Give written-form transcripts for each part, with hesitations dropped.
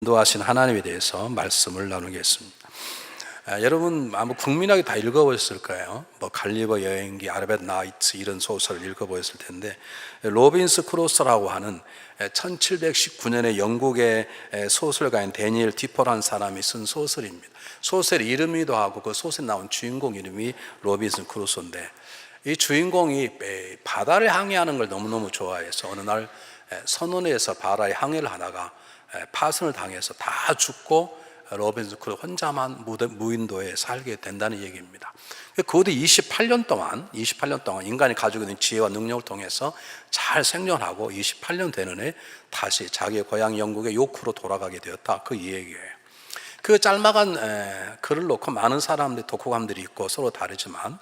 인도하신 하나님에 대해서 말씀을 나누겠습니다. 여러분 아마 국민학교 다 읽어보셨을 거예요. 뭐 갈리버 여행기, 아르벳 나이츠 이런 소설을 읽어보셨을 텐데, 로빈스 크루소라고 하는 1719년에 영국의 소설가인 데니엘 디포라는 사람이 쓴 소설입니다. 소설 이름이기도 하고 그 소설에 나온 주인공 이름이 로빈스 크루소인데, 이 주인공이 바다를 항해하는 걸 너무너무 좋아해서 어느 날 선원에서 바다에 항해를 하다가 파선을 당해서 다 죽고 로빈슨 크루소 혼자만 무인도에 살게 된다는 얘기입니다. 그 뒤 28년 동안 인간이 가지고 있는 지혜와 능력을 통해서 잘 생존하고 28년 되는 해 다시 자기의 고향 영국의 요크로 돌아가게 되었다, 그 얘기예요. 그 짤막한 글을 놓고 많은 사람들이 독후감들이 있고 서로 다르지만,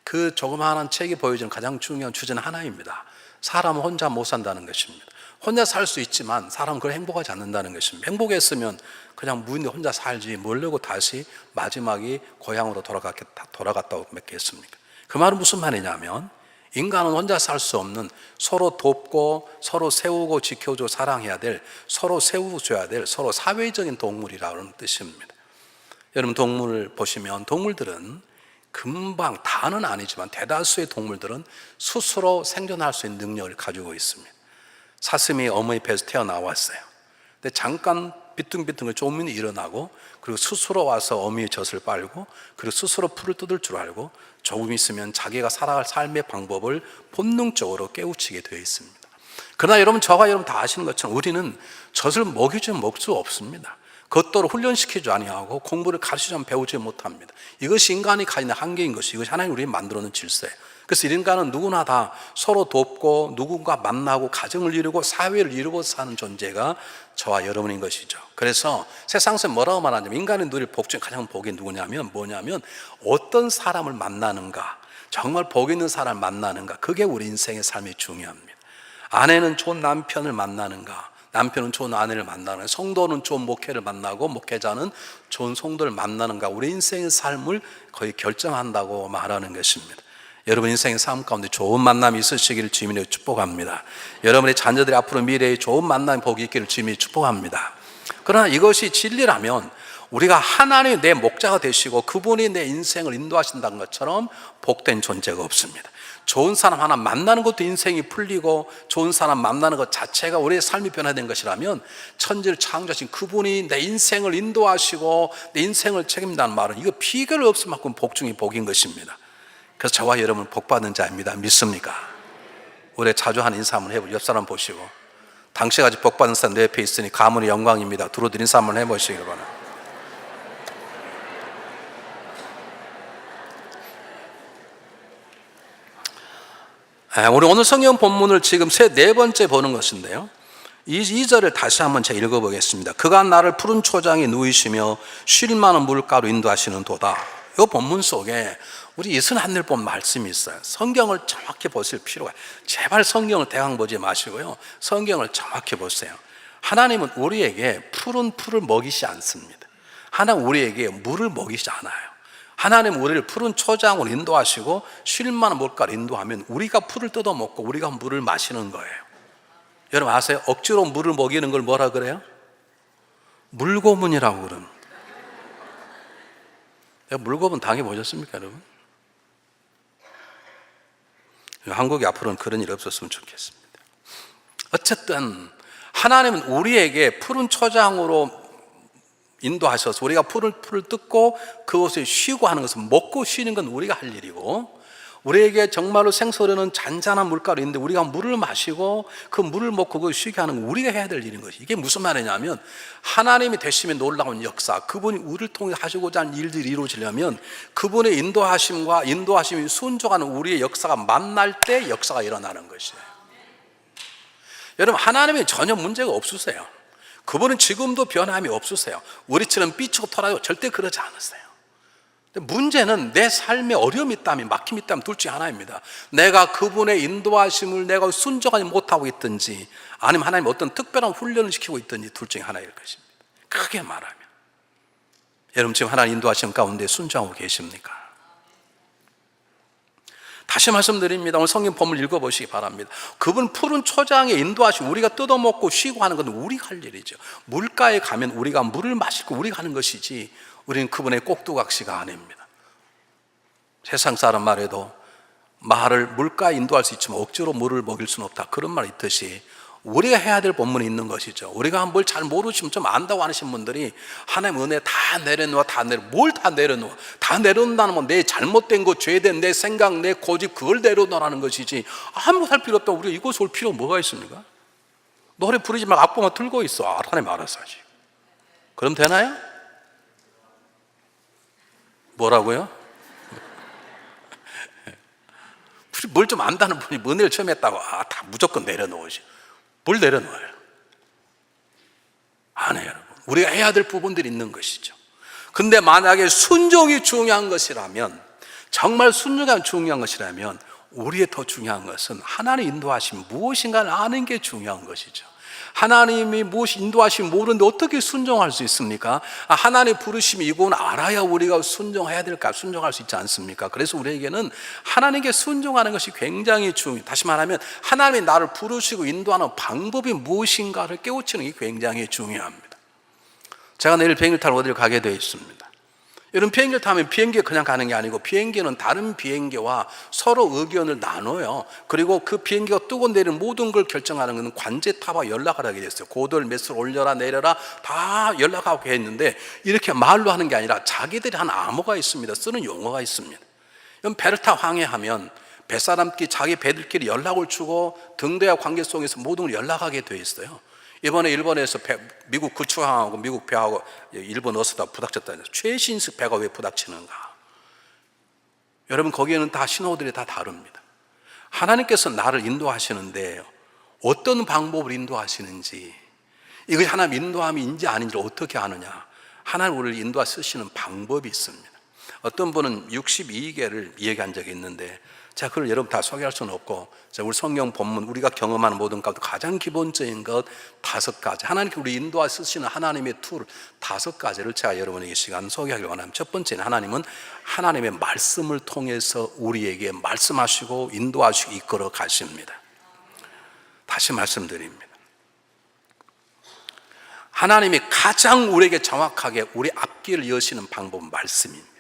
그 조그마한 책이 보여주는 가장 중요한 주제는 하나입니다. 사람은 혼자 못 산다는 것입니다. 혼자 살 수 있지만 사람은 그걸 행복하지 않는다는 것입니다. 행복했으면 그냥 무인도 혼자 살지 모르고 다시 마지막에 고향으로 돌아갔다고 맺겠습니까? 그 말은 무슨 말이냐면, 인간은 혼자 살 수 없는, 서로 돕고 서로 세우고 지켜주고 사랑해야 될, 서로 세워줘야 될 서로 사회적인 동물이라는 뜻입니다. 여러분 동물을 보시면 동물들은 금방, 다는 아니지만 대다수의 동물들은 스스로 생존할 수 있는 능력을 가지고 있습니다. 사슴이 어머니 배에서 태어나왔어요. 근데 잠깐 비뚱비뚱 조금은 일어나고, 그리고 스스로 와서 어미의 젖을 빨고, 그리고 스스로 풀을 뜯을 줄 알고, 조금 있으면 자기가 살아갈 삶의 방법을 본능적으로 깨우치게 되어 있습니다. 그러나 여러분, 저와 여러분 다 아시는 것처럼 우리는 젖을 먹이주면 먹을 수 없습니다. 그것도 훈련시키지 아니하고 공부를 가르치지 배우지 못합니다. 이것이 인간이 가진 한계인 것이, 이것이 하나님 우리를 만들어 놓은 질서예요. 그래서 인간은 누구나 다 서로 돕고 누군가 만나고 가정을 이루고 사회를 이루고 사는 존재가 저와 여러분인 것이죠. 그래서 세상에서 뭐라고 말하냐면, 인간의 누릴 복 중에 가장 복이 뭐냐면 어떤 사람을 만나는가, 정말 복 있는 사람을 만나는가, 그게 우리 인생의 삶이 중요합니다. 아내는 좋은 남편을 만나는가, 남편은 좋은 아내를 만나는가, 성도는 좋은 목회를 만나고 목회자는 좋은 성도를 만나는가, 우리 인생의 삶을 거의 결정한다고 말하는 것입니다. 여러분 인생의 삶 가운데 좋은 만남이 있으시기를 주님으로 축복합니다. 여러분의 자녀들이 앞으로 미래에 좋은 만남이 복이 있기를 주님이 축복합니다. 그러나 이것이 진리라면 우리가 하나님이 내 목자가 되시고 그분이 내 인생을 인도하신다는 것처럼 복된 존재가 없습니다. 좋은 사람 하나 만나는 것도 인생이 풀리고, 좋은 사람 만나는 것 자체가 우리의 삶이 변화된 것이라면, 천지를 창조하신 그분이 내 인생을 인도하시고 내 인생을 책임진다는 말은 이거 비결 없을 만큼 복 중에 복인 것입니다. 그래서 저와 여러분은 복받은 자입니다. 믿습니까? 우리 자주 하는 인사 한번 해보죠. 옆 사람 보시고, 당신같이 복받은 사람 내 옆에 있으니 가문의 영광입니다. 두루두루 인사 한번 해보시기 바랍니다. 우리 오늘 성경 본문을 지금 네 번째 보는 것인데요, 이 2절을 다시 한번 제가 읽어보겠습니다. 그가 나를 푸른 초장에 누이시며 쉴 만한 물가로 인도하시는 도다. 이 본문 속에 우리 이슬 하늘 본 말씀이 있어요. 성경을 정확히 보실 필요가, 제발 성경을 대강 보지 마시고요, 성경을 정확히 보세요. 하나님은 우리에게 푸른 풀을 먹이지 않습니다. 하나님 우리에게 물을 먹이지 않아요. 하나님 우리를 푸른 초장으로 인도하시고 쉴 만한 물가로 인도하면 우리가 풀을 뜯어먹고 우리가 물을 마시는 거예요. 여러분 아세요? 억지로 물을 먹이는 걸 뭐라 그래요? 물고문이라고 그럽니다. 물고문 당해보셨습니까 여러분? 한국이 앞으로는 그런 일 없었으면 좋겠습니다. 어쨌든 하나님은 우리에게 푸른 초장으로 인도하셔서 우리가 풀을 뜯고 그곳에 쉬고 하는 것은, 먹고 쉬는 건 우리가 할 일이고, 우리에게 정말로 생수로는 잔잔한 물가로 있는데 우리가 물을 마시고 그 물을 먹고 그 쉬게 하는 건 우리가 해야 될 일인 것이. 이게 무슨 말이냐면, 하나님이 되시면 놀라운 역사, 그분이 우리를 통해 하시고자 하는 일들이 이루어지려면 그분의 인도하심이 순종하는 우리의 역사가 만날 때 역사가 일어나는 것이에요. 여러분 하나님이 전혀 문제가 없으세요. 그분은 지금도 변함이 없으세요. 우리처럼 삐치고 털어요 절대 그러지 않으세요. 문제는 내 삶에 어려움이 있다면, 막힘이 있다면 둘 중에 하나입니다. 내가 그분의 인도하심을 내가 순종하지 못하고 있든지, 아니면 하나님 어떤 특별한 훈련을 시키고 있든지, 둘 중에 하나일 것입니다. 크게 말하면 여러분 지금 하나님 인도하심 가운데 순종하고 계십니까? 다시 말씀드립니다. 오늘 성경 본문 읽어보시기 바랍니다. 그분 푸른 초장에 인도하시고 우리가 뜯어먹고 쉬고 하는 건 우리가 할 일이죠. 물가에 가면 우리가 물을 마시고 우리가 하는 것이지 우리는 그분의 꼭두각시가 아닙니다. 세상 사람 말에도 말을 물가에 인도할 수 있지만 억지로 물을 먹일 수는 없다, 그런 말이 있듯이 우리가 해야 될 본문이 있는 것이죠. 우리가 뭘 잘 모르시면 좀 안다고 하시는 분들이 하나님 은혜 다 내려놓아, 뭘 다 내려놓아? 다 내려놓는다는 건 내 잘못된 것, 죄된 내 생각, 내 고집, 그걸 내려놓으라는 것이지 아무것도 할 필요 없다. 우리가 이곳에 올 필요가 뭐가 있습니까? 노래 부르지 말고 악보만 들고 있어. 하나님 알아서 하지. 그럼 되나요? 뭐라고요? 뭘 좀 안다는 분이 은혜를 처음 했다고 다 무조건 내려놓으시. 뭘 내려놓아요? 안 해요, 여러분. 우리가 해야 될 부분들이 있는 것이죠. 근데 만약에 순종이 중요한 것이라면, 정말 순종이 중요한 것이라면 우리의 더 중요한 것은 하나님 인도하심 무엇인가를 아는 게 중요한 것이죠. 하나님이 무엇이 인도하시면 모르는데 어떻게 순종할 수 있습니까? 하나님 부르심이 이건 알아야 우리가 순종해야 될까? 순종할 수 있지 않습니까? 그래서 우리에게는 하나님께 순종하는 것이 굉장히 중요해요. 다시 말하면 하나님이 나를 부르시고 인도하는 방법이 무엇인가를 깨우치는 게 굉장히 중요합니다. 제가 내일 비행기를 타러 어디를 가게 되어 있습니다. 여러분, 비행기를 타면 비행기에 그냥 가는 게 아니고 비행기는 다른 비행기와 서로 의견을 나눠요. 그리고 그 비행기가 뜨고 내리는 모든 걸 결정하는 것은 관제탑과 연락을 하게 됐어요. 고도를 몇을 올려라 내려라 다 연락하고 했는데 이렇게 말로 하는 게 아니라 자기들이 한 암호가 있습니다. 쓰는 용어가 있습니다. 그럼 배를 타 항해하면 뱃사람끼리 자기 배들끼리 연락을 주고 등대와 관계 속에서 모든 걸 연락하게 되어 있어요. 이번에 일본에서 미국 구축항하고 미국 배하고 일본 어스다 부닥쳤다. 최신식 배가 왜 부닥치는가? 여러분, 거기에는 다 신호들이 다 다릅니다. 하나님께서 나를 인도하시는데 어떤 방법을 인도하시는지, 이것이 하나님 인도함인지 아닌지를 어떻게 아느냐? 하나님 우리를 인도하 쓰시는 방법이 있습니다. 어떤 분은 62개를 이야기한 적이 있는데 제가 그걸 여러분 다 소개할 수는 없고, 우리 성경 본문 우리가 경험하는 모든 가운데 가장 기본적인 것 5가지, 하나님께 우리 인도하 쓰시는 하나님의 툴 5가지를 제가 여러분에게 시간 소개하기를 원합니다. 첫 번째는 하나님은 하나님의 말씀을 통해서 우리에게 말씀하시고 인도하시고 이끌어 가십니다. 다시 말씀드립니다. 하나님이 가장 우리에게 정확하게 우리 앞길을 여시는 방법은 말씀입니다.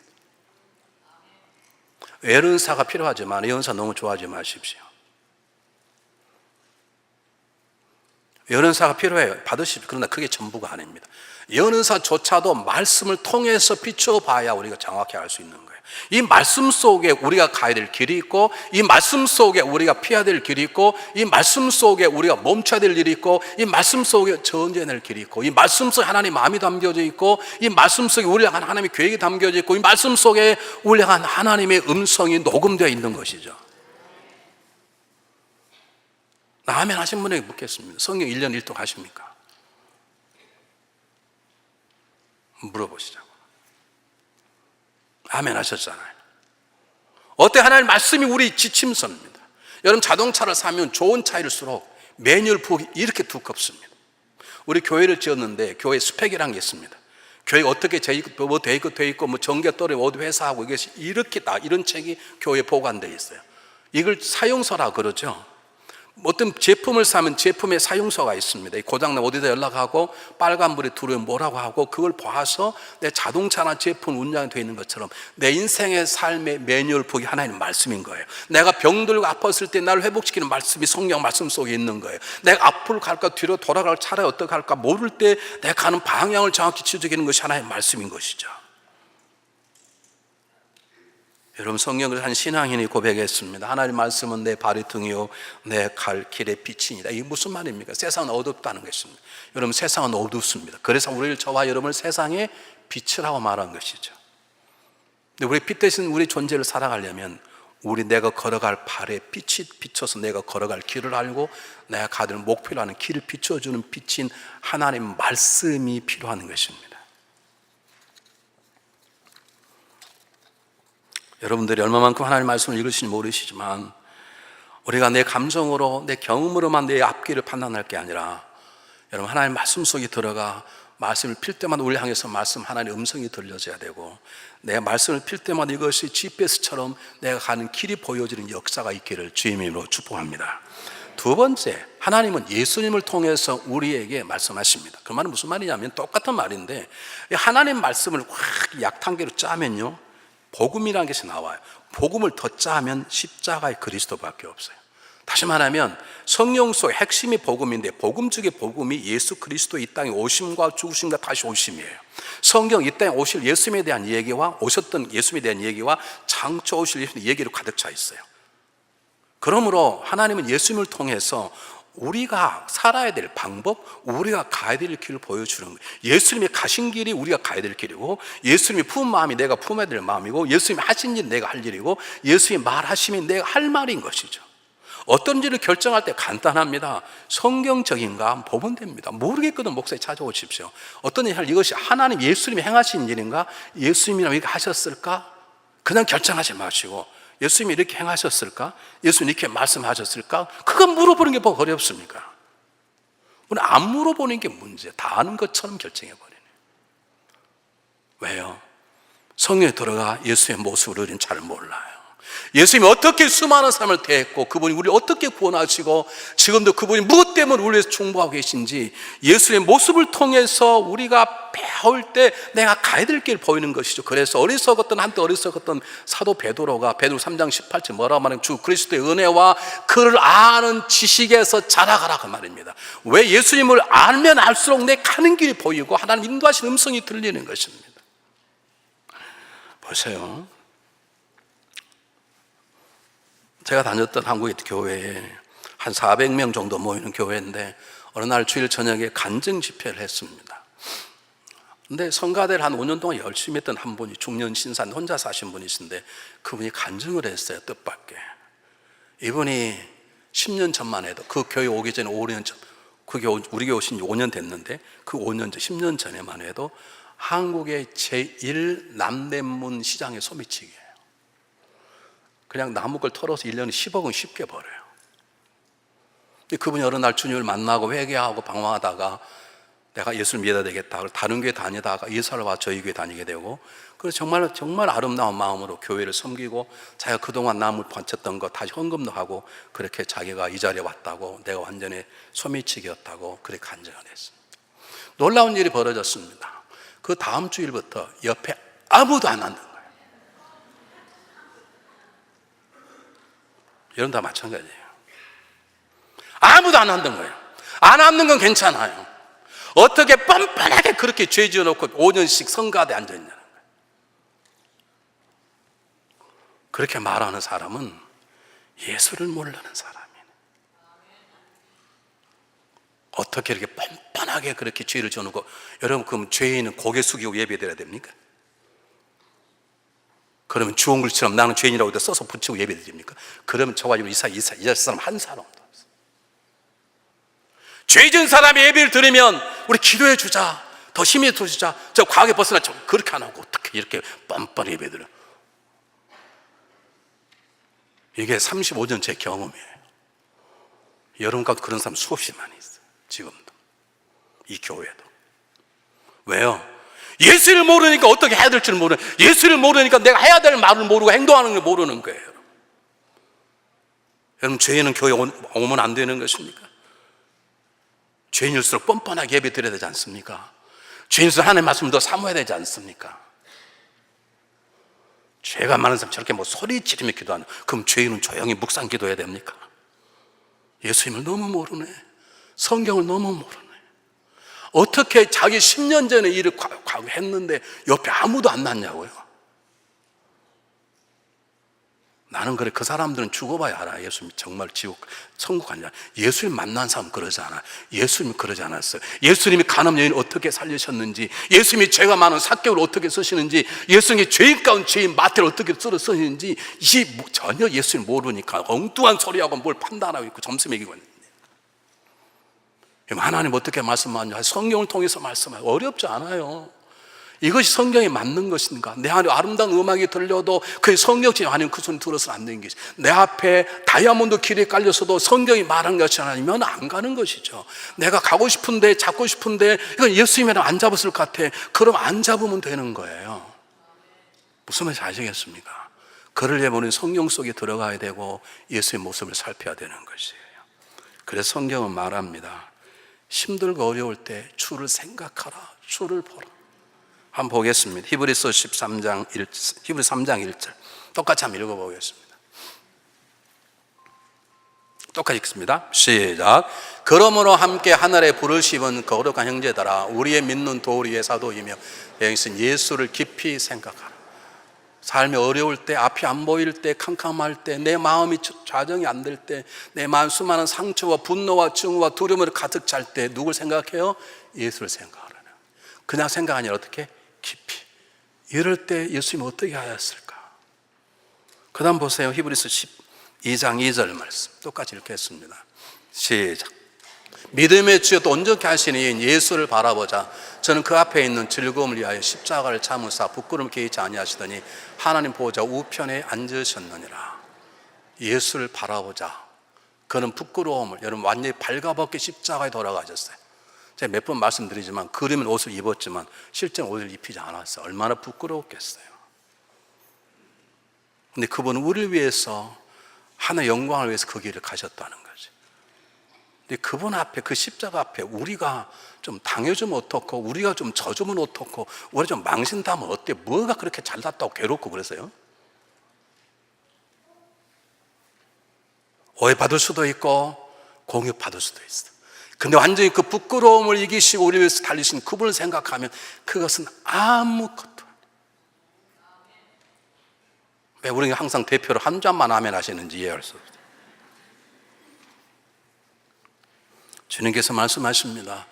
예언사가 필요하지만 예언사 너무 좋아하지 마십시오. 예언사가 필요해요. 받으십시오. 그러나 그게 전부가 아닙니다. 예언사조차도 말씀을 통해서 비춰봐야 우리가 정확히 알 수 있는 거예요. 이 말씀 속에 우리가 가야 될 길이 있고, 이 말씀 속에 우리가 피해야 될 길이 있고, 이 말씀 속에 우리가 멈춰야 될 일이 있고, 이 말씀 속에 전제될 길이 있고, 이 말씀 속에 하나님의 마음이 담겨져 있고, 이 말씀 속에 우리 향한 하나님의 계획이 담겨져 있고, 이 말씀 속에 우리 향한 하나님의 음성이 녹음되어 있는 것이죠. 아멘 하신 분에게 묻겠습니다. 성경 1년 1독 하십니까? 물어보시자고. 아멘 하셨잖아요. 어때? 하나님 말씀이 우리 지침서입니다. 여러분, 자동차를 사면 좋은 차일수록 매뉴얼 북이 이렇게 두껍습니다. 우리 교회를 지었는데 교회 스펙이라는 게 있습니다. 교회가 어떻게 돼 있고 뭐 전개 떨어져 어디 회사하고 이것이 이렇게 다 이런 책이 교회에 보관되어 있어요. 이걸 사용서라 그러죠. 어떤 제품을 사면 제품의 사용서가 있습니다. 고장나면 어디다 연락하고 빨간불이 들어오면 뭐라고 하고 그걸 봐서 내 자동차나 제품 운영이 되어 있는 것처럼 내 인생의 삶의 매뉴얼북이 하나님의 말씀인 거예요. 내가 병들고 아팠을 때 나를 회복시키는 말씀이 성경 말씀 속에 있는 거예요. 내가 앞으로 갈까 뒤로 돌아갈 차라리 어떻게 할까 모를 때 내가 가는 방향을 정확히 지적하는 것이 하나님의 말씀인 것이죠. 여러분, 성경을 한 신앙인이 고백했습니다. 하나님 말씀은 내 발의 등이요 내 갈 길의 빛이니라. 이게 무슨 말입니까? 세상은 어둡다는 것입니다. 여러분, 세상은 어둡습니다. 그래서 우리를, 저와 여러분을 세상의 빛이라고 말한 것이죠. 근데 우리 빛 대신 우리 존재를 살아가려면 내가 걸어갈 발에 빛이 비춰서 내가 걸어갈 길을 알고 내가 가는 목표로 하는 길을 비춰주는 빛인 하나님 말씀이 필요한 것입니다. 여러분들이 얼마만큼 하나님의 말씀을 읽으시는지 모르시지만 우리가 내 감정으로 내 경험으로만 내 앞길을 판단할 게 아니라 여러분, 하나님의 말씀 속에 들어가 말씀을 필 때마다 우리 향해서 말씀 하나님의 음성이 들려져야 되고, 내가 말씀을 필 때마다 이것이 GPS처럼 내가 가는 길이 보여지는 역사가 있기를 주님의 이름으로 축복합니다. 두 번째, 하나님은 예수님을 통해서 우리에게 말씀하십니다. 그 말은 무슨 말이냐면 똑같은 말인데, 하나님 말씀을 확 약탕계로 짜면요, 복음이라는 것이 나와요. 복음을 더 짜면 십자가의 그리스도밖에 없어요. 다시 말하면 성령 속의 핵심이 복음인데, 복음 중에 복음이 예수 그리스도 이 땅에 오심과 죽으심과 다시 오심이에요. 성경 이 땅에 오실 예수님에 대한 얘기와 오셨던 예수님에 대한 얘기와 장차 오실 예수님의 얘기로 가득 차 있어요. 그러므로 하나님은 예수님을 통해서 우리가 살아야 될 방법, 우리가 가야 될 길을 보여주는 거예요. 예수님이 가신 길이 우리가 가야 될 길이고, 예수님이 품은 마음이 내가 품어야 될 마음이고, 예수님이 하신 일 내가 할 일이고, 예수님이 말하심이 내가 할 말인 것이죠. 어떤 일을 결정할 때 간단합니다. 성경적인가 보면 됩니다. 모르겠거든 목사님 찾아오십시오. 어떤 일을 이것이 하나님 예수님이 행하신 일인가, 예수님이랑 이렇게 하셨을까, 그냥 결정하지 마시고, 예수님이 이렇게 행하셨을까, 예수님이 이렇게 말씀하셨을까, 그거 물어보는 게 뭐 어렵습니까? 우리 안 물어보는 게 문제야. 다 아는 것처럼 결정해버리네. 왜요? 성경에 들어가 예수의 모습을 우리는 잘 몰라요. 예수님이 어떻게 수많은 사람을 대했고, 그분이 우리를 어떻게 구원하시고, 지금도 그분이 무엇 때문에 우리를 충고하고 계신지, 예수님의 모습을 통해서 우리가 배울 때 내가 가야 될 길 보이는 것이죠. 그래서 한때 어리석었던 사도 베드로가 베드로 3장 18절 뭐라고 말하면, 주 그리스도의 은혜와 그를 아는 지식에서 자라가라, 그 말입니다. 왜? 예수님을 알면 알수록 내 가는 길이 보이고 하나님 인도하신 음성이 들리는 것입니다. 보세요. 제가 다녔던 한국의 교회에 한 400명 정도 모이는 교회인데, 어느 날 주일 저녁에 간증 집회를 했습니다. 근데 성가대를 한 5년 동안 열심히 했던 한 분이, 중년 신사인 혼자 사신 분이신데, 그분이 간증을 했어요. 뜻밖의. 이분이 10년 전만 해도, 그 교회 오기 전에 5년 전, 그게 우리 교회 오신 지 5년 됐는데, 그 5년 전, 10년 전에만 해도 한국의 제1 남대문 시장의 소매치기예요. 그냥 나무걸 털어서 1년에 10억은 쉽게 벌어요. 그분이 어느 날 주님을 만나고 회개하고 방황하다가, 내가 예수를 믿어야 되겠다, 다른 교회 다니다가 이사를 와 저희 교회 다니게 되고, 그래서 정말 아름다운 마음으로 교회를 섬기고, 자기가 그동안 나무를 번쳤던 거 다시 헌금도 하고, 그렇게 자기가 이 자리에 왔다고, 내가 완전히 소매치기였다고 그렇게 간증을 했습니다. 놀라운 일이 벌어졌습니다. 그 다음 주일부터 옆에 아무도 안 앉는 거예요. 여러분 다 마찬가지예요. 아무도 안 앉는 거예요. 안 앉는 건 괜찮아요. 어떻게 뻔뻔하게 그렇게 죄 지어놓고 5년씩 성가대 앉아있냐는 거예요. 그렇게 말하는 사람은 예수를 모르는 사람이에요. 어떻게 이렇게 뻔뻔하게 그렇게 죄를 지어놓고, 여러분 그럼 죄인은 고개 숙이고 예배드려야 됩니까? 그러면 주홍 글씨처럼 나는 죄인이라고 써서 붙이고 예배드립니까? 그러면 저 가지고 이 사람 한 사람도 없어요. 죄 지은 사람이 예배를 드리면 우리 기도해 주자, 더 힘이 더 주자, 저 과거에 벗어나, 저 그렇게 안 하고 어떻게 이렇게 뻔뻔히 예배 드려? 이게 35년 제 경험이에요. 여러분 가운데 그런 사람 수없이 많이 있어요. 지금도 이 교회도. 왜요? 예수를 모르니까 어떻게 해야 될지를 모르는, 예수를 모르니까 내가 해야 될 말을 모르고 행동하는 걸 모르는 거예요. 여러분, 죄인은 교회 오면 안 되는 것입니까? 죄인일수록 뻔뻔하게 예배 드려야 되지 않습니까? 죄인일수록 하나님의 말씀을 더 사모해야 되지 않습니까? 죄가 많은 사람 저렇게 뭐 소리 지르며 기도하는, 그럼 죄인은 조용히 묵상 기도해야 됩니까? 예수님을 너무 모르네. 성경을 너무 모르네. 어떻게 자기 10년 전에 일을 했는데 옆에 아무도 안 났냐고요? 나는 그래, 그 사람들은 죽어봐야 알아. 예수님 정말 지옥, 천국 아니야. 예수님 만난 사람 그러지 않아. 예수님이 그러지 않았어요. 예수님이 간암 여인을 어떻게 살리셨는지, 예수님이 죄가 많은 삭개를 어떻게 쓰시는지, 예수님이 죄인 가운데 죄인 마태를 어떻게 쓰시는지, 전혀 예수님 모르니까 엉뚱한 소리하고 뭘 판단하고 있고 점수 매기고 있는. 하나님 어떻게 말씀하냐? 성경을 통해서 말씀하요. 어렵지 않아요. 이것이 성경에 맞는 것인가? 내 안에 아름다운 음악이 들려도 그의 성경이 아니면 그 소리 들어서는 안 되는 것이, 내 앞에 다이아몬드 길에 깔려서도 성경이 말한 것이 아니면 안 가는 것이죠. 내가 가고 싶은데, 잡고 싶은데 이건 예수님이랑 안 잡았을 것 같아. 그럼 안 잡으면 되는 거예요. 무슨 말인지 아시겠습니까? 그러려면 우리는 성경 속에 들어가야 되고 예수의 모습을 살펴야 되는 것이에요. 그래서 성경은 말합니다. 힘들고 어려울 때 주를 생각하라, 주를 보라. 한번 보겠습니다. 히브리서 3장 1절 똑같이 한번 읽어보겠습니다. 똑같이 읽습니다. 시작. 그러므로 함께 하늘에 불을 씹은 거룩한 형제들아, 우리의 믿는 도리의 사도이며 여기서 예수를 깊이 생각하라. 삶이 어려울 때, 앞이 안 보일 때, 캄캄할 때, 내 마음이 좌정이 안 될 때, 내 마음 수많은 상처와 분노와 증오와 두려움으로 가득 찰 때 누굴 생각해요? 예수를 생각하라는. 그냥 생각 아니라 어떻게? 깊이. 이럴 때 예수님은 어떻게 하였을까? 그 다음 보세요. 히브리서 12장 2절 말씀 똑같이 읽겠습니다. 시작. 믿음의 주여 또 온전케 하시니 예수를 바라보자. 저는 그 앞에 있는 즐거움을 위하여 십자가를 참으사 부끄러움 개의치 아니하시더니 하나님 보호자 우편에 앉으셨느니라. 예수를 바라보자. 그는 부끄러움을, 여러분 완전히 발가벗게 십자가에 돌아가셨어요. 제가 몇 번 말씀드리지만 그림은 옷을 입었지만 실제는 옷을 입히지 않았어요. 얼마나 부끄러웠겠어요. 근데 그분은 우리를 위해서, 하나의 영광을 위해서 그 길을 가셨다는 거죠. 근데 그분 앞에, 그 십자가 앞에 우리가 좀 당해주면 어떻고, 우리가 좀 져주면 어떻고, 우리가 좀 망신당하면 어때? 뭐가 그렇게 잘났다고 괴롭고 그래서요? 오해받을 수도 있고 공격받을 수도 있어. 근데 완전히 그 부끄러움을 이기시고 우리 위해서 달리신 그분을 생각하면 그것은 아무것도 아니에요. 왜 우리가 항상 대표로 한 잔만 아멘 하시는지 이해할 수 없어요. 주님께서 말씀하십니다.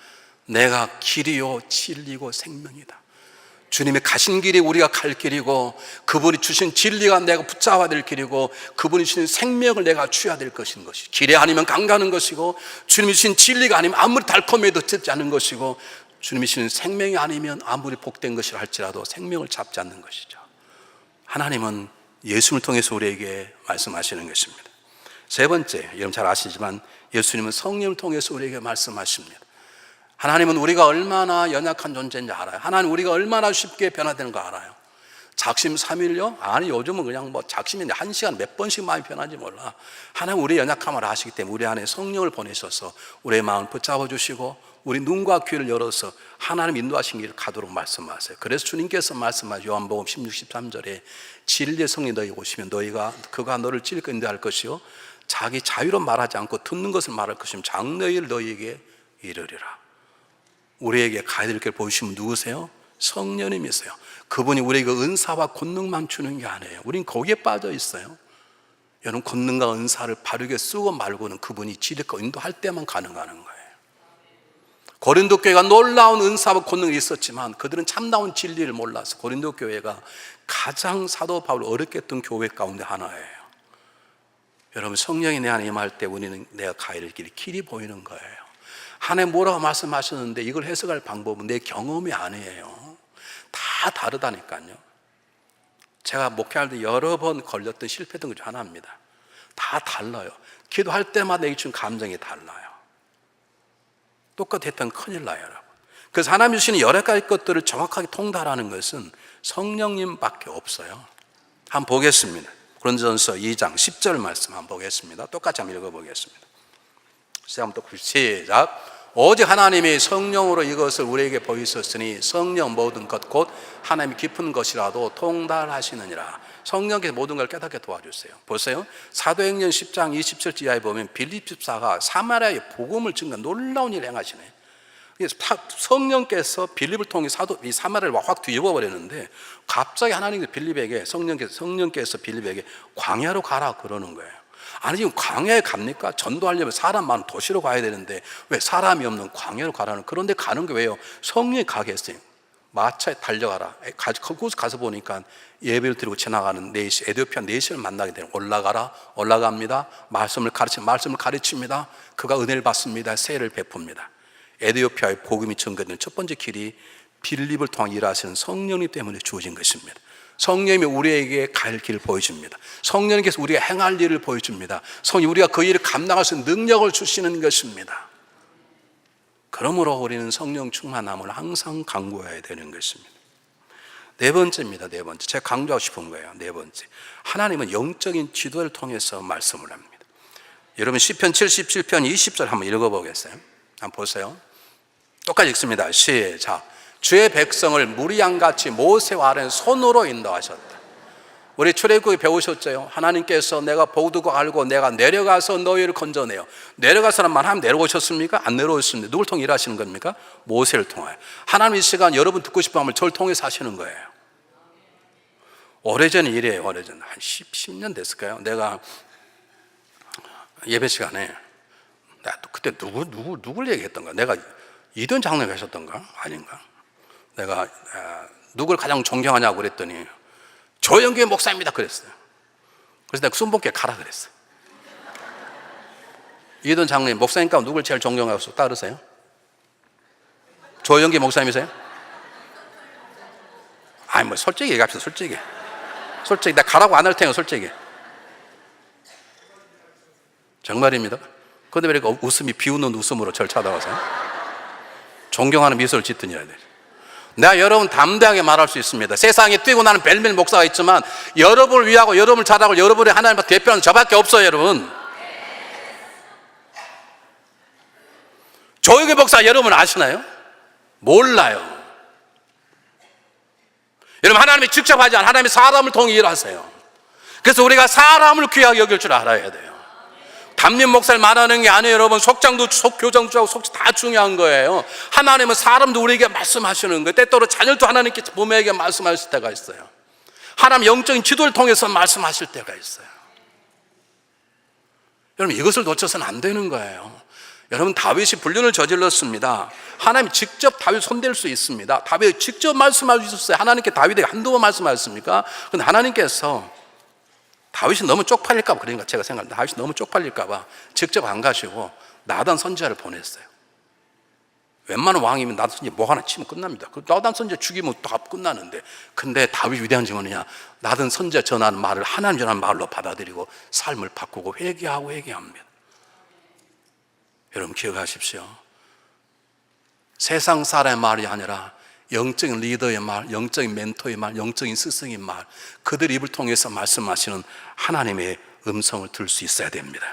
내가 길이요 진리고 생명이다. 주님이 가신 길이 우리가 갈 길이고, 그분이 주신 진리가 내가 붙잡아야 될 길이고, 그분이 주신 생명을 내가 취해야 될 것인 것이, 길이 아니면 강 가는 것이고, 주님이 주신 진리가 아니면 아무리 달콤해도 듣지 않는 것이고, 주님이 주신 생명이 아니면 아무리 복된 것이라 할지라도 생명을 잡지 않는 것이죠. 하나님은 예수님을 통해서 우리에게 말씀하시는 것입니다. 세 번째, 여러분 잘 아시지만 예수님은 성령을 통해서 우리에게 말씀하십니다. 하나님은 우리가 얼마나 연약한 존재인지 알아요. 하나님 우리가 얼마나 쉽게 변화되는 거 알아요. 작심 3일요? 아니 요즘은 그냥 뭐 작심이 1시간 몇 번씩 마음이 변하지 몰라. 하나님 우리의 연약함을 아시기 때문에 우리 안에 성령을 보내셔서 우리의 마음을 붙잡아 주시고 우리 눈과 귀를 열어서 하나님 인도하신 길을 가도록 말씀하세요. 그래서 주님께서 말씀하신 요한복음 16, 13절에 진리의 성령이 너희 오시면 너희가 그가 너를 찔거 인도할 것이요 자기 자유로 말하지 않고 듣는 것을 말할 것이면 장래일 너희에게 이르리라. 우리에게 가야 될 길 보여주시면 누구세요? 성령님이세요. 그분이 우리에게 은사와 권능만 주는 게 아니에요. 우린 거기에 빠져 있어요. 여러분 권능과 은사를 바르게 쓰고 말고는 그분이 지혜과 인도할 때만 가능한 거예요. 고린도 교회가 놀라운 은사와 권능이 있었지만 그들은 참다운 진리를 몰라서 고린도 교회가 가장 사도 바울을 어렵게 했던 교회 가운데 하나예요. 여러분 성령이 내 안에 임할 때 우리는 내가 가야 될 길이 보이는 거예요. 하나님 뭐라고 말씀하셨는데 이걸 해석할 방법은 내 경험이 아니에요. 다 다르다니까요. 제가 목회할 때 여러 번 걸렸던 실패했던 것 중 하나입니다. 다 달라요. 기도할 때마다 내게 주는 감정이 달라요. 똑같았던 큰일 나요, 여러분. 그래서 하나님 주시는 여러 가지 것들을 정확하게 통달하는 것은 성령님밖에 없어요. 한번 보겠습니다. 고린도전서 2장 10절 말씀 한번 보겠습니다. 똑같이 한번 읽어보겠습니다. 시작. 오직 하나님이 성령으로 이것을 우리에게 보이셨으니 성령 모든 것 곧 하나님이 깊은 것이라도 통달하시느니라. 성령께서 모든 걸 깨닫게 도와주세요. 보세요. 사도행전 10장 20절 이하에 보면 빌립 집사가 사마리아의 복음을 증거한 놀라운 일을 행하시네. 성령께서 빌립을 통해 이 사마리아를 확 뒤집어버렸는데 갑자기 하나님께서 빌립에게 성령께서 빌립에게 광야로 가라 그러는 거예요. 아니 지금 광야에 갑니까? 전도하려면 사람 많은 도시로 가야 되는데 왜 사람이 없는 광야로 가라는, 그런데 가는 게 왜요? 성령이 가게 했어요. 마차에 달려가라. 그곳 가서 보니까 예배를 드리고 지나가는 에티오피아 내시를 만나게 되는, 올라갑니다. 말씀을 가르칩니다. 그가 은혜를 받습니다. 세례를 베풉니다. 에티오피아의 복음이 전개되는 첫 번째 길이 빌립을 통해 일하시는 성령님 때문에 주어진 것입니다. 성령님이 우리에게 갈 길을 보여줍니다. 성령님께서 우리가 행할 일을 보여줍니다. 성령이 우리가 그 일을 감당할 수 있는 능력을 주시는 것입니다. 그러므로 우리는 성령 충만함을 항상 강구해야 되는 것입니다. 네 번째입니다. 네 번째, 제가 강조하고 싶은 거예요. 네 번째, 하나님은 영적인 지도를 통해서 말씀을 합니다. 여러분 시편 77편 20절 한번 읽어보겠어요? 한번 보세요. 똑같이 읽습니다. 시작. 주의 백성을 무리양같이 모세와 아론 손으로 인도하셨다. 우리 출애굽에 배우셨죠? 하나님께서 내가 보두고 알고 내가 내려가서 너희를 건져내요. 내려가서란 하나님 내려오셨습니까? 안 내려오셨습니다. 누굴 통해 일하시는 겁니까? 모세를 통하여. 하나님 이 시간 여러분 듣고 싶어 하면 저를 통해서 하시는 거예요. 오래전 일이에요. 오래전 한 10년 됐을까요? 내가 예배 시간에 그때 누굴 얘기했던가? 내가 이든 장로에 계셨던가? 아닌가? 내가 누굴 가장 존경하냐고 그랬더니 조영규 목사입니다 그랬어요. 그래서 내가 순복게 가라 그랬어요. 이든 장로님 목사님 가운데 누굴 제일 존경하고 따르세요? 조영규 목사님이세요? 아니 뭐 솔직히 얘기합시다. 솔직히 내가 가라고 안 할 테니까 솔직히. 정말입니다. 그런데 왜 이렇게 웃음이 비웃는 웃음으로 저를 쳐다보세요? 존경하는 미소를 짓더니라. 내가 여러분 담대하게 말할 수 있습니다. 세상에 뛰고 나는 벨멜 목사가 있지만 여러분을 위하고 여러분을 잘하고 여러분의 하나님 앞에 대표하는 저밖에 없어요. 여러분 조영규 목사 여러분 아시나요? 몰라요. 여러분 하나님이 직접 하지 않아 하나님이 사람을 통해 일하세요. 그래서 우리가 사람을 귀하게 여길 줄 알아야 돼요. 담임 목사를 말하는 게 아니에요. 여러분 속장도 교장주하고 속지 다 중요한 거예요. 하나님은 사람도 우리에게 말씀하시는 거예요. 때때로 자녀도 하나님께 부모에게 말씀하실 때가 있어요. 하나님 영적인 지도를 통해서 말씀하실 때가 있어요. 여러분 이것을 놓쳐서는 안 되는 거예요. 여러분 다윗이 불륜을 저질렀습니다. 하나님이 직접 다윗 손댈 수 있습니다. 다윗이 직접 말씀하셨어요. 하나님께 다윗에게 한두 번 말씀하셨습니까? 그런데 하나님께서 다윗이 너무 쪽팔릴까 봐, 그러니까 제가 생각합니다. 다윗이 너무 쪽팔릴까 봐 직접 안 가시고 나단 선지자를 보냈어요. 웬만한 왕이면 나단 선지자 뭐 하나 치면 끝납니다. 나단 선지자 죽이면 다 끝나는데, 근데 다윗 위대한 점은 뭐냐? 나단 선지자 전하는 말을 하나님 전하는 말로 받아들이고 삶을 바꾸고 회개합니다. 여러분 기억하십시오. 세상 사람의 말이 아니라 영적인 리더의 말, 영적인 멘토의 말, 영적인 스승의 말, 그들 입을 통해서 말씀하시는 하나님의 음성을 들을 수 있어야 됩니다.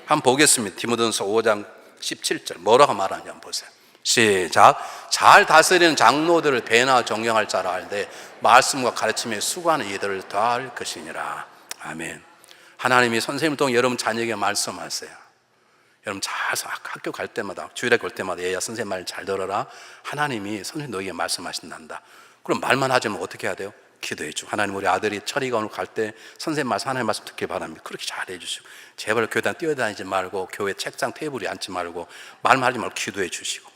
한번 보겠습니다. 디모데전서 5장 17절 뭐라고 말하는지 한번 보세요. 시작. 잘 다스리는 장로들을 배나 존경할 자라 할때 말씀과 가르침에 수고하는 이들을 더할 것이니라. 아멘. 하나님이 선생님을 통해 여러분 자녀에게 말씀하세요. 여러분 잘 학교 갈 때마다 주일에 갈 때마다 얘야 선생님 말 잘 들어라. 하나님이 선생님 너에게 말씀하신단다. 그럼 말만 하지만 어떻게 해야 돼요? 기도해 주고 하나님 우리 아들이 철이가 오늘 갈 때 선생님 말씀 하나님 말씀 듣길 바랍니다. 그렇게 잘해 주시고 제발 교회당 뛰어다니지 말고 교회 책상 테이블에 앉지 말고 말만 하지 말고 기도해 주시고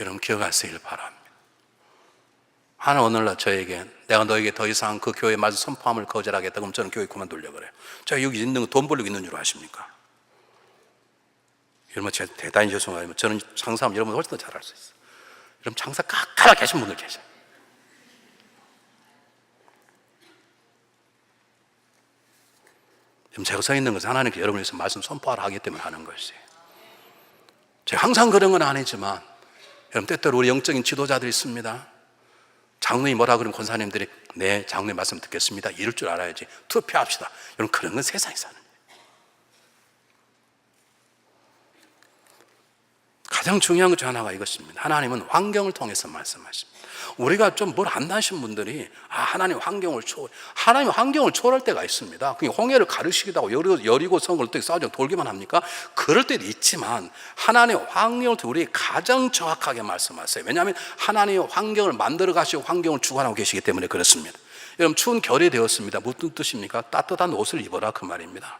여러분 기억하시길 바랍니다. 하나님 오늘날 저에게 내가 너에게 더 이상 그 교회 말씀 선포함을 거절하겠다 그럼 저는 교회 그만두려고 그래요. 제가 여기 있는 거 돈 벌려고 있는 줄 아십니까? 여러분 제가 대단히 죄송해요. 저는 장사하면 여러분 훨씬 더 잘할 수 있어요. 여러분 장사 깎아라 계신 분들 계셔요. 지금 제가 서 있는 것은 하나님께 여러분을 위해서 말씀 선포하라 하기 때문에 하는 것이에요. 제가 항상 그런 건 아니지만 여러분 때때로 우리 영적인 지도자들이 있습니다. 장로님 뭐라 그러면 권사님들이 네 장로님 말씀 듣겠습니다 이럴 줄 알아야지. 투표합시다. 여러분 그런 건 세상에 사는 거예요. 가장 중요한 것 중 하나가 이것입니다. 하나님은 환경을 통해서 말씀하십니다. 우리가 좀 뭘 안다신 분들이 하나님 환경을 초월할 때가 있습니다. 그게 홍해를 가르시기도 하고 여리고성을 어떻게 싸우죠? 돌기만 합니까? 그럴 때도 있지만 하나님의 환경을 통해 우리 가장 정확하게 말씀하세요. 왜냐하면 하나님의 환경을 만들어 가시고 환경을 주관하고 계시기 때문에 그렇습니다. 여러분 추운 겨울이 되었습니다. 무슨 뜻입니까? 따뜻한 옷을 입어라 그 말입니다.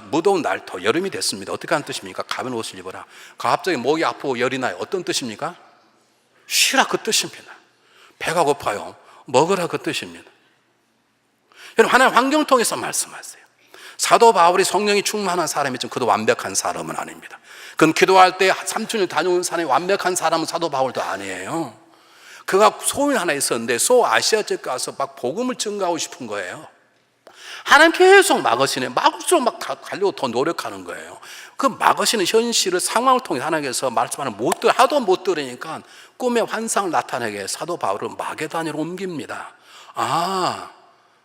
무더운 날터 여름이 됐습니다. 어떻게 하는 뜻입니까? 가벼운 옷을 입어라. 갑자기 목이 아프고 열이 나요. 어떤 뜻입니까? 쉬라 그 뜻입니다. 배가 고파요. 먹으라 그 뜻입니다. 여러분 하나님 환경을 통해서 말씀하세요. 사도 바울이 성령이 충만한 사람이지만 그도 완벽한 사람은 아닙니다. 그건 기도할 때 3천일 다녀온 사람이 완벽한 사람은 사도 바울도 아니에요. 그가 소원이 하나 있었는데 소아시아 쪽 가서 막 복음을 증가하고 싶은 거예요. 하나님 계속 막으시네. 막을수록 막 가려고 더 노력하는 거예요. 그 막으시는 현실을 상황을 통해 하나님께서 말씀하는 하도 못 들으니까 꿈의 환상을 나타내게 사도 바울은 마게도냐로 옮깁니다. 아,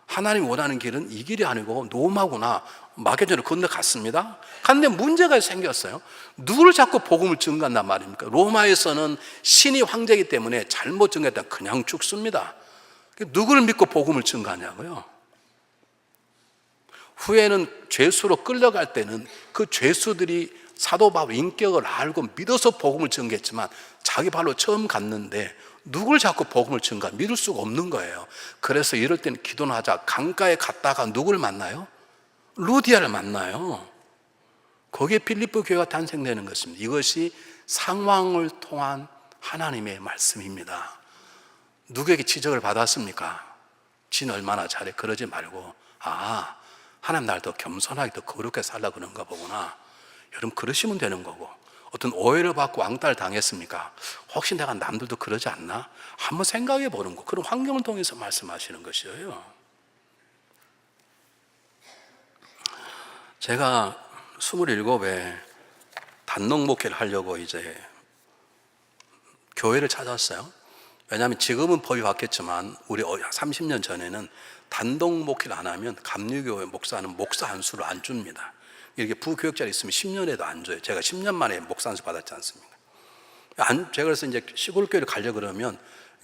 하나님 원하는 길은 이 길이 아니고 노마구나. 마게도냐로 건너갔습니다. 갔는데 문제가 생겼어요. 누구를 자꾸 복음을 증거한단 말입니까? 로마에서는 신이 황제이기 때문에 잘못 증거했다 그냥 죽습니다. 누구를 믿고 복음을 증거하냐고요? 후에는 죄수로 끌려갈 때는 그 죄수들이 사도 바울 인격을 알고 믿어서 복음을 증거했지만 자기 발로 처음 갔는데 누굴 자꾸 복음을 증거 믿을 수가 없는 거예요. 그래서 이럴 때는 기도는 하자. 강가에 갔다가 누굴 만나요? 루디아를 만나요. 거기에 필리포 교회가 탄생되는 것입니다. 이것이 상황을 통한 하나님의 말씀입니다. 누구에게 지적을 받았습니까? 지는 얼마나 잘해. 그러지 말고 하나님 날 더 겸손하게 더 거룩하게 살라 그런가 보구나. 여러분 그러시면 되는 거고, 어떤 오해를 받고 왕따를 당했습니까? 혹시 내가 남들도 그러지 않나? 한번 생각해 보는 거. 그런 환경을 통해서 말씀하시는 것이에요. 제가 27에 단독 목회를 하려고 이제 교회를 찾았어요. 왜냐하면 지금은 법이 바뀌었지만 우리 30년 전에는 단독 목회를 안 하면 감리교회 목사는 목사 안수를 안 줍니다. 이렇게 부교역자리 있으면 10년에도 안 줘요. 제가 10년 만에 목사 안수 받았지 않습니까? 제가 그래서 이제 시골 교회를 가려고 그러면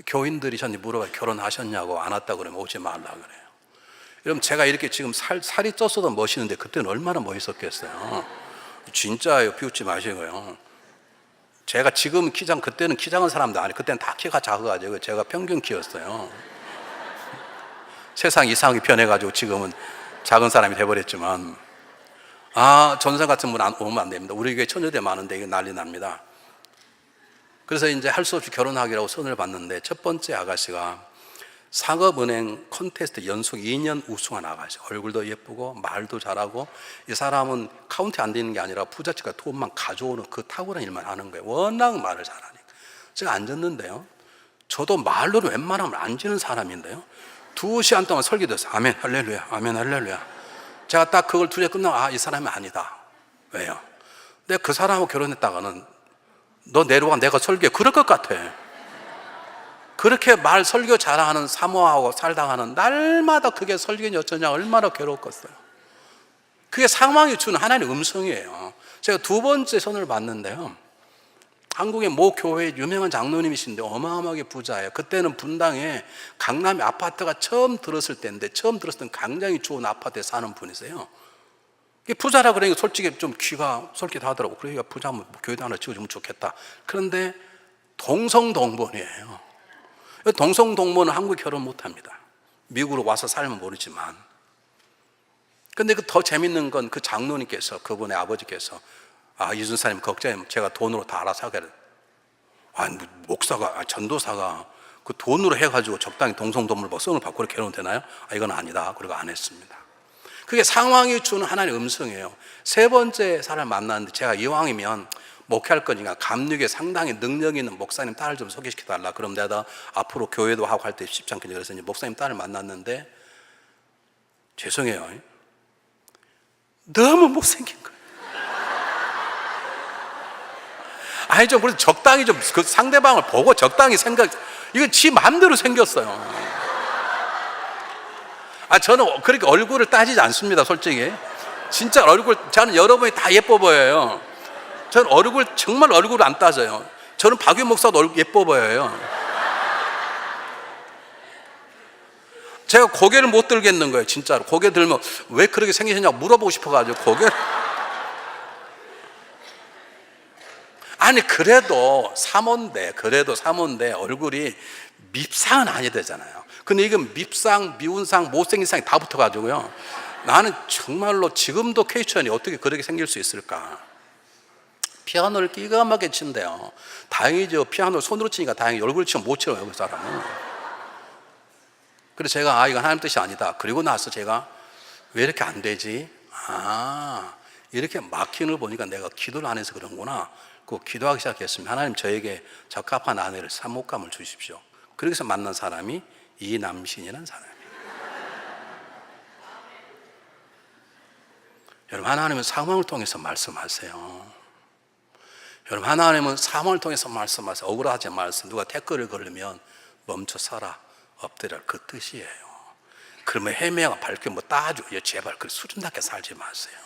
교인들이 저한테 물어봐요. 결혼하셨냐고. 안 왔다고 그러면 오지 말라 그래요. 여러분 제가 이렇게 지금 살이 쪘어도 멋있는데 그때는 얼마나 멋있었겠어요. 진짜예요. 비웃지 마시고요. 제가 지금 키장, 그때는 키 작은 사람도 아니에요. 그때는 다 키가 작아가지고 제가 평균 키였어요. 세상 이상하게 변해가지고 지금은 작은 사람이 돼버렸지만, 전사 같은 분 오면 안 됩니다. 우리 교회 처녀대 많은데 이게 난리 납니다. 그래서 이제 할 수 없이 결혼하기라고 선을 봤는데 첫 번째 아가씨가 상업은행 콘테스트 연속 2년 우승한 아가씨. 얼굴도 예쁘고 말도 잘하고, 이 사람은 카운트 안 되는 게 아니라 부잣집가 돈만 가져오는 그 탁월한 일만 하는 거예요. 워낙 말을 잘하니까. 제가 앉았는데요, 저도 말로는 웬만하면 안 지는 사람인데요, 2시간 동안 설교됐어요. 아멘 할렐루야 아멘 할렐루야. 제가 딱 그걸 2시간 끝나고 이 사람이 아니다. 왜요? 내가 그 사람하고 결혼했다가는 너 내려와 내가 설교해 그럴 것 같아. 그렇게 말 설교 잘하는 사모하고 살다가는 날마다 그게 설교니 어쩌냐 얼마나 괴로웠겠어요. 그게 상황이 주는 하나님의 음성이에요. 제가 두 번째 선을 봤는데요, 한국의 모 교회 유명한 장로님이신데 어마어마하게 부자예요. 그때는 분당에 강남에 아파트가 처음 들었을 때인데, 처음 들었을 때 굉장히 좋은 아파트에 사는 분이세요. 부자라 그러니까 솔직히 좀 귀가 솔깃하더라고. 그러니까 부자면 교회도 하나 지어주면 좋겠다. 그런데 동성동본이에요. 동성동본은 한국에 결혼 못합니다. 미국으로 와서 살면 모르지만. 근데 그 더 재밌는 건 그 장로님께서, 그분의 아버지께서 이준사님 걱정해, 제가 돈으로 다 알아서 하게. 목사가, 전도사가 그 돈으로 해가지고 적당히 동성동물 선을 받고 그렇게 결혼 되나요? 이건 아니다. 그리고 안 했습니다. 그게 상황이 주는 하나님의 음성이에요. 세 번째 사람을 만났는데, 제가 이왕이면 목회할 거니까 감리교에 상당히 능력 있는 목사님 딸을 좀 소개시켜달라. 그럼 내가 앞으로 교회도 하고 할 때 쉽지 않겠냐. 그래서 이제 목사님 딸을 만났는데, 죄송해요, 너무 못생긴 거예요. 좀 그래서 적당히 좀 그 상대방을 보고 적당히 이거 지 마음대로 생겼어요. 저는 그렇게 얼굴을 따지지 않습니다, 솔직히. 진짜 저는 여러분이 다 예뻐 보여요. 저는 정말 얼굴을 안 따져요. 저는 박윤 목사도 얼굴 예뻐 보여요. 제가 고개를 못 들겠는 거예요, 진짜로. 고개 들면 왜 그렇게 생기셨냐고 물어보고 싶어가지고 고개를. 그래도 사모인데 얼굴이 밉상은 아니 되잖아요. 근데 이건 밉상, 미운상, 못생긴 상이 다 붙어가지고요, 나는 정말로 지금도 케이천이 어떻게 그렇게 생길 수 있을까. 피아노를 기가 막히게 친대요. 다행이죠. 피아노를 손으로 치니까 다행히 얼굴 치면 못 쳐요, 그 사람은. 그래서 제가 이건 하나님 뜻이 아니다. 그리고 나서 제가 왜 이렇게 안 되지? 이렇게 막히는 걸 보니까 내가 기도를 안 해서 그런구나. 그 기도하기 시작했습니다. 하나님, 저에게 적합한 아내를 사목감을 주십시오. 그래서 만난 사람이 이남신이라는 사람이에요. 여러분, 하나님은 상황을 통해서 말씀하세요. 여러분, 하나님은 상황을 통해서 말씀하세요. 억울하지 말씀. 누가 댓글을 걸으면 멈춰 서라, 엎드려, 그 뜻이에요. 그러면 헤매가 밝게 뭐 따줘. 제발 그 수준답게 살지 마세요.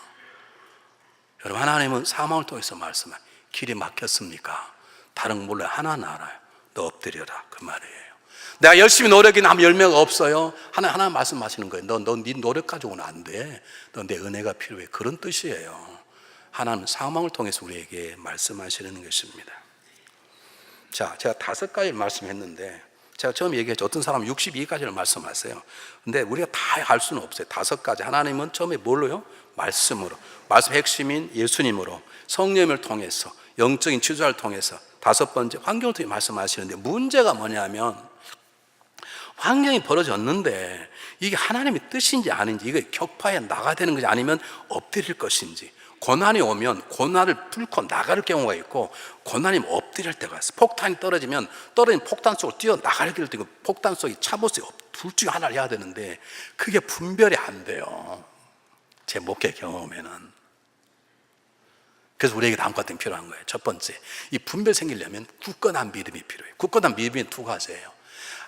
여러분, 하나님은 상황을 통해서 말씀하세요. 길이 막혔습니까? 다른 거 몰라요. 하나는 알아요. 너 엎드려라, 그 말이에요. 내가 열심히 노력이 나면 열매가 없어요. 하나 말씀하시는 거예요. 네 노력 가지고는 안 돼. 너 내 은혜가 필요해. 그런 뜻이에요. 하나님은 상황을 통해서 우리에게 말씀하시는 것입니다. 자, 제가 5가지를 말씀했는데, 제가 처음 얘기했죠. 어떤 사람은 62가지를 말씀하세요. 근데 우리가 다 할 수는 없어요. 5가지. 하나님은 처음에 뭘로요? 말씀으로. 말씀 핵심인 예수님으로, 성령을 통해서, 영적인 지도자를 통해서, 5번째 환경을 통해 말씀하시는데, 문제가 뭐냐면 환경이 벌어졌는데 이게 하나님의 뜻인지 아닌지, 이게 격파에 나가야 되는 것이 아니면 엎드릴 것인지, 고난이 오면 고난을 뚫고 나갈 경우가 있고, 고난이 엎드릴 때가 있어요. 폭탄이 떨어지면 떨어진 폭탄 속으로 뛰어나갈 때도 있고, 폭탄 속에 차보스 둘 중에 하나를 해야 되는데 그게 분별이 안 돼요, 제 목회 경험에는. 그래서 우리에게 다음과 같은 게 필요한 거예요. 첫 번째, 이 분별 생기려면 굳건한 믿음이 필요해요. 굳건한 믿음이 2가지예요.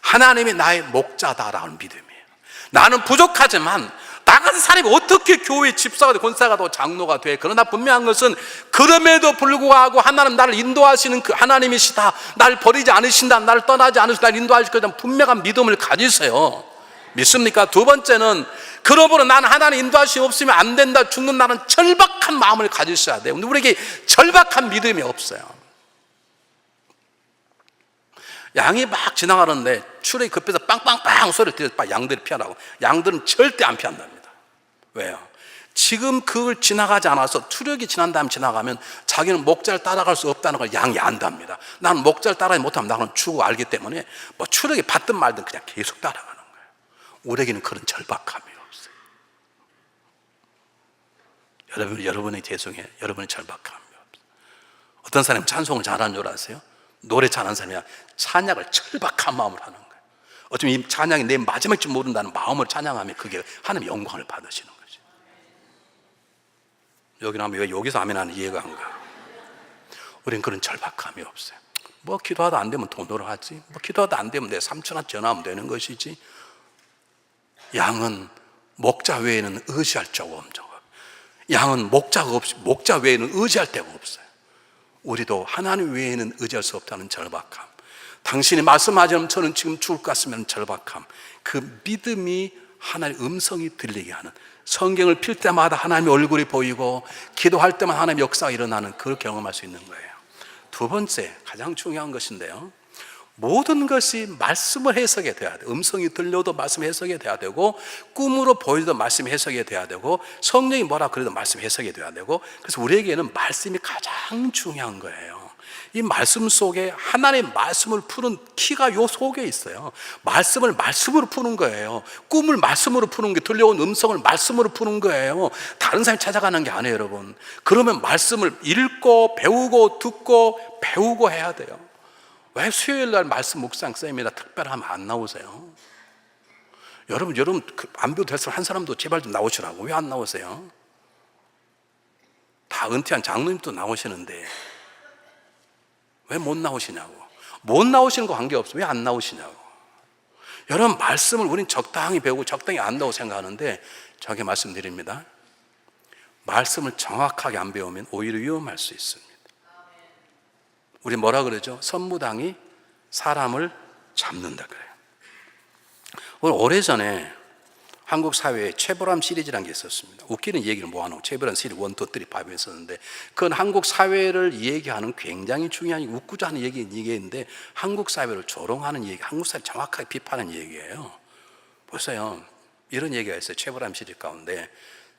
하나님이 나의 목자다라는 믿음이에요. 나는 부족하지만 나 같은 사람이 어떻게 교회 집사가 돼, 권사가 돼, 장로가 돼. 그러나 분명한 것은 그럼에도 불구하고 하나님 나를 인도하시는 그 하나님이시다, 나를 버리지 않으신다, 나를 떠나지 않으시다, 나를 인도하실 거다, 분명한 믿음을 가지세요. 믿습니까? 2번째는, 그러므로 나는 하나님 인도하심이 없으면 안 된다, 죽는 나는 절박한 마음을 가지셔야 돼요. 근데 우리에게 절박한 믿음이 없어요. 양이 막 지나가는데 추락이 급해서 빵빵빵 소리를 들려서 양들이 피하라고. 양들은 절대 안 피한답니다. 왜요? 지금 그걸 지나가지 않아서, 추력이 지난 다음에 지나가면 자기는 목자를 따라갈 수 없다는 걸 양이 안답니다. 나는 목자를 따라가지 못하면 나는 죽고 알기 때문에 뭐 추력이 받든 말든 그냥 계속 따라가는 거예요. 우리에게는 그런 절박함이 없어요. 여러분이 죄송해요. 여러분의 절박함이 없어요. 어떤 사람이 찬송을 잘하는 줄 아세요? 노래 잘하는 사람이 찬양을 절박한 마음으로 하는 거예요. 어쩌면 이 찬양이 내 마지막 줄 모른다는 마음으로 찬양하면 그게 하나님의 영광을 받으시는 거죠. 여기는 하면 왜 여기서 아멘 하는 이해가 안 가? 우리는 그런 절박함이 없어요. 뭐 기도하다 안 되면 돈으로 하지, 뭐 기도하다 안 되면 내 삼촌한테 전화하면 되는 것이지. 양은 목자 외에는 의지할 자가 없죠. 양은 목자 외에는 의지할 데가 없어요. 우리도 하나님 외에는 의지할 수 없다는 절박함, 당신이 말씀하지 않으면 저는 지금 죽을 것 같으면 절박함, 그 믿음이 하나님의 음성이 들리게 하는, 성경을 필 때마다 하나님의 얼굴이 보이고 기도할 때만 하나님의 역사가 일어나는, 그걸 경험할 수 있는 거예요. 2번째, 가장 중요한 것인데요, 모든 것이 말씀을 해석이 돼야 돼요. 음성이 들려도 말씀 해석이 돼야 되고, 꿈으로 보여도 말씀 해석이 돼야 되고, 성령이 뭐라 그래도 말씀 해석이 돼야 되고, 그래서 우리에게는 말씀이 가장 중요한 거예요. 이 말씀 속에 하나님의 말씀을 푸는 키가 요 속에 있어요. 말씀을 말씀으로 푸는 거예요. 꿈을 말씀으로 푸는 게, 들려온 음성을 말씀으로 푸는 거예요. 다른 사람이 찾아가는 게 아니에요, 여러분. 그러면 말씀을 읽고 배우고 듣고 배우고 해야 돼요. 왜 수요일날 말씀 묵상 세미나 특별하면 안 나오세요? 여러분 안 배워도 될 사람 한 사람도 제발 좀 나오시라고. 왜 안 나오세요? 다 은퇴한 장로님도 나오시는데 왜 못 나오시냐고. 못 나오시는 거 관계없어. 왜 안 나오시냐고. 여러분, 말씀을 우린 적당히 배우고 적당히 안다고 생각하는데, 저에게 말씀드립니다, 말씀을 정확하게 안 배우면 오히려 위험할 수 있습니다. 우리 뭐라 그러죠? 선무당이 사람을 잡는다 그래요. 오늘 오래전에 한국 사회에 최보람 시리즈라는 게 있었습니다. 웃기는 얘기를 모아놓은 최보람 시리즈 1, 2, 3, 5 있었는데, 그건 한국 사회를 얘기하는 굉장히 중요한, 웃고자 하는 얘기인데 한국 사회를 조롱하는 얘기, 한국 사회를 정확하게 비판하는 얘기예요. 보세요, 이런 얘기가 있어요. 최보람 시리즈 가운데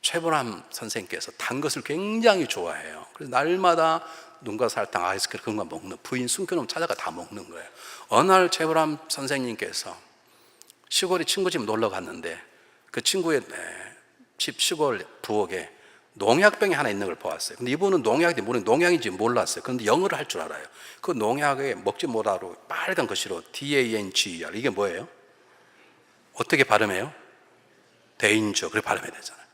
최보람 선생님께서 단 것을 굉장히 좋아해요. 그래서 날마다 눈과 설탕, 아이스크림 그런 거 먹는, 부인 숨겨놓으면 찾아가 다 먹는 거예요. 어느 날 최보람 선생님께서 시골에 친구 집 놀러 갔는데, 그 친구의 시골 부엌에 농약병이 하나 있는 걸 보았어요. 근데 이분은 농약인지 몰랐어요. 그런데 영어를 할 줄 알아요. 그 농약에 먹지 못하고 빨간 글씨로 DANGER, 이게 뭐예요? 어떻게 발음해요? 데인저, 그렇게 발음해야 되잖아요.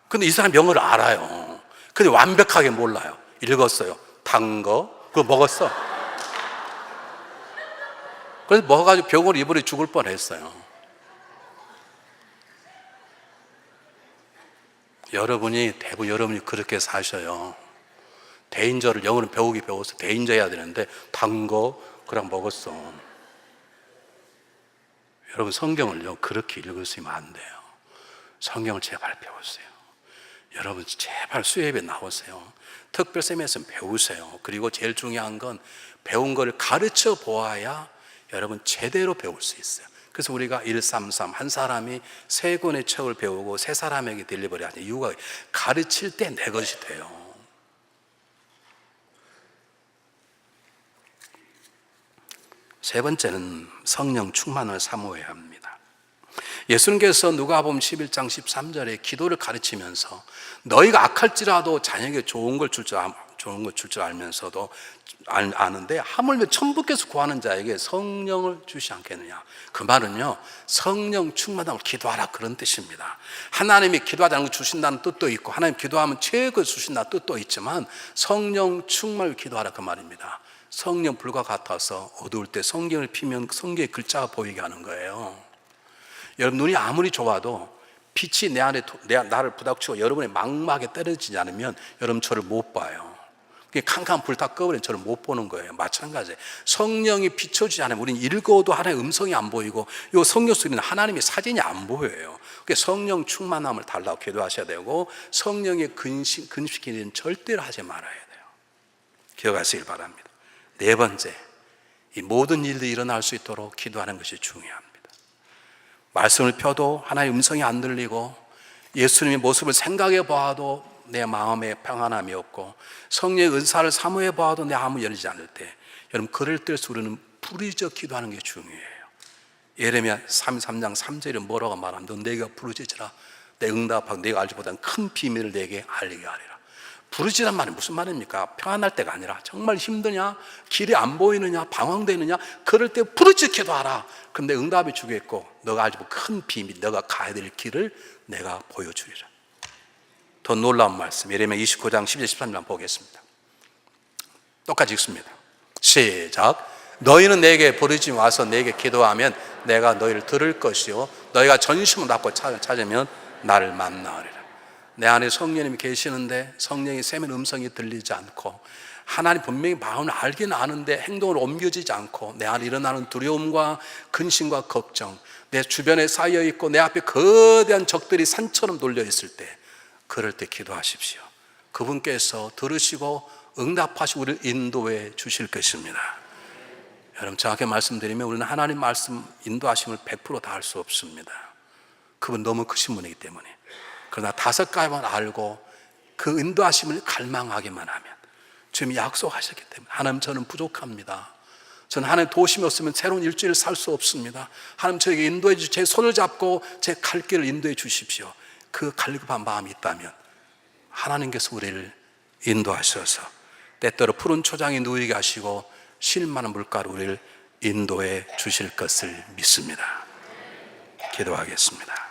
근데 이 사람 영어를 알아요. 근데 완벽하게 몰라요. 읽었어요. 단 거, 그거 먹었어. 그래서 먹어가지고 병원에 입원해 죽을 뻔했어요. 대부분 여러분이 그렇게 사셔요. 데인저를 영어는 배워서 데인저 해야 되는데 단 거 그냥 먹었어. 여러분, 성경을요 그렇게 읽으시면 안 돼요. 성경을 제발 배우세요. 여러분, 제발 수요예배 나오세요. 특별쌤에서 배우세요. 그리고 제일 중요한 건 배운 걸 가르쳐 보아야 여러분 제대로 배울 수 있어요. 그래서 우리가 133, 한 사람이 3권의 책을 배우고 3사람에게 딜리버리 하는 이유가 가르칠 때 내 것이 돼요. 세 번째는 성령 충만을 사모해야 합니다. 예수님께서 누가복음 11장 13절에 기도를 가르치면서 너희가 악할지라도 자녀에게 좋은 걸 줄 줄 알면서도 아는데 하물며 천부께서 구하는 자에게 성령을 주시 않겠느냐. 그 말은요, 성령 충만함을 기도하라, 그런 뜻입니다. 하나님이 기도하지 않고 주신다는 뜻도 있고 하나님 기도하면 최고 주신다는 뜻도 있지만 성령 충만을 기도하라, 그 말입니다. 성령 불과 같아서 어두울 때 성경을 피면 성경의 글자가 보이게 하는 거예요. 여러분, 눈이 아무리 좋아도 빛이 나를 부닥치고 여러분의 망막에 떨어지지 않으면 여러분 저를 못 봐요. 캄캄 불 다 꺼버리면 저를 못 보는 거예요. 마찬가지예요. 성령이 비춰주지 않으면 우리는 읽어도 하나님의 음성이 안 보이고 이 성경 속에는 하나님의 사진이 안 보여요. 성령 충만함을 달라고 기도하셔야 되고 성령의 근심기는 절대로 하지 말아야 돼요. 기억하시길 바랍니다. 네 번째, 이 모든 일들이 일어날 수 있도록 기도하는 것이 중요합니다. 말씀을 펴도 하나님의 음성이 안 들리고 예수님의 모습을 생각해 보아도 내 마음에 평안함이 없고 성령의 은사를 사모해 보아도 내 마음이 열리지 않을 때, 여러분 그럴 때 우리는 부르짖어 기도하는 게 중요해요. 예레미야 33장 3절에 뭐라고 말하면 너 내가 부르짖으라 내 응답하고 내가 알지 못한 큰 비밀을 내게 알리게 하리라. 부르짖으란 말이 무슨 말입니까? 평안할 때가 아니라 정말 힘드냐, 길이 안 보이느냐, 방황되느냐, 그럴 때 부르짖어 기도하라. 그럼 내 응답이 주겠고 너가 알지 못한 큰 비밀, 너가 가야 될 길을 내가 보여주리라. 더 놀라운 말씀, 예레미야 29장 10절 13절 보겠습니다. 똑같이 읽습니다. 시작. 너희는 내게 부르짖어 와서 내게 기도하면 내가 너희를 들을 것이요 너희가 전심을 갖고 찾으면 나를 만나리라. 내 안에 성령님이 계시는데 성령의 세밀 음성이 들리지 않고 하나님 분명히 마음을 알긴 아는데 행동으로 옮겨지지 않고 내 안에 일어나는 두려움과 근심과 걱정, 내 주변에 쌓여 있고 내 앞에 거대한 적들이 산처럼 놀려 있을 때, 그럴 때 기도하십시오. 그분께서 들으시고 응답하시고 우리를 인도해 주실 것입니다. 여러분, 정확히 말씀드리면 우리는 하나님 말씀 인도하심을 100% 다 할 수 없습니다. 그분 너무 크신 분이기 때문에. 그러나 5가지만 알고 그 인도하심을 갈망하기만 하면, 주님이 약속하셨기 때문에, 하나님 저는 부족합니다. 저는 하나님 도우심이 없으면 새로운 일주일을 살 수 없습니다. 하나님 저에게 인도해 주시고 제 손을 잡고 제 갈 길을 인도해 주십시오. 그 갈급한 마음이 있다면 하나님께서 우리를 인도하셔서 때때로 푸른 초장에 누이게 하시고 쉴만한 물가로 우리를 인도해 주실 것을 믿습니다. 기도하겠습니다.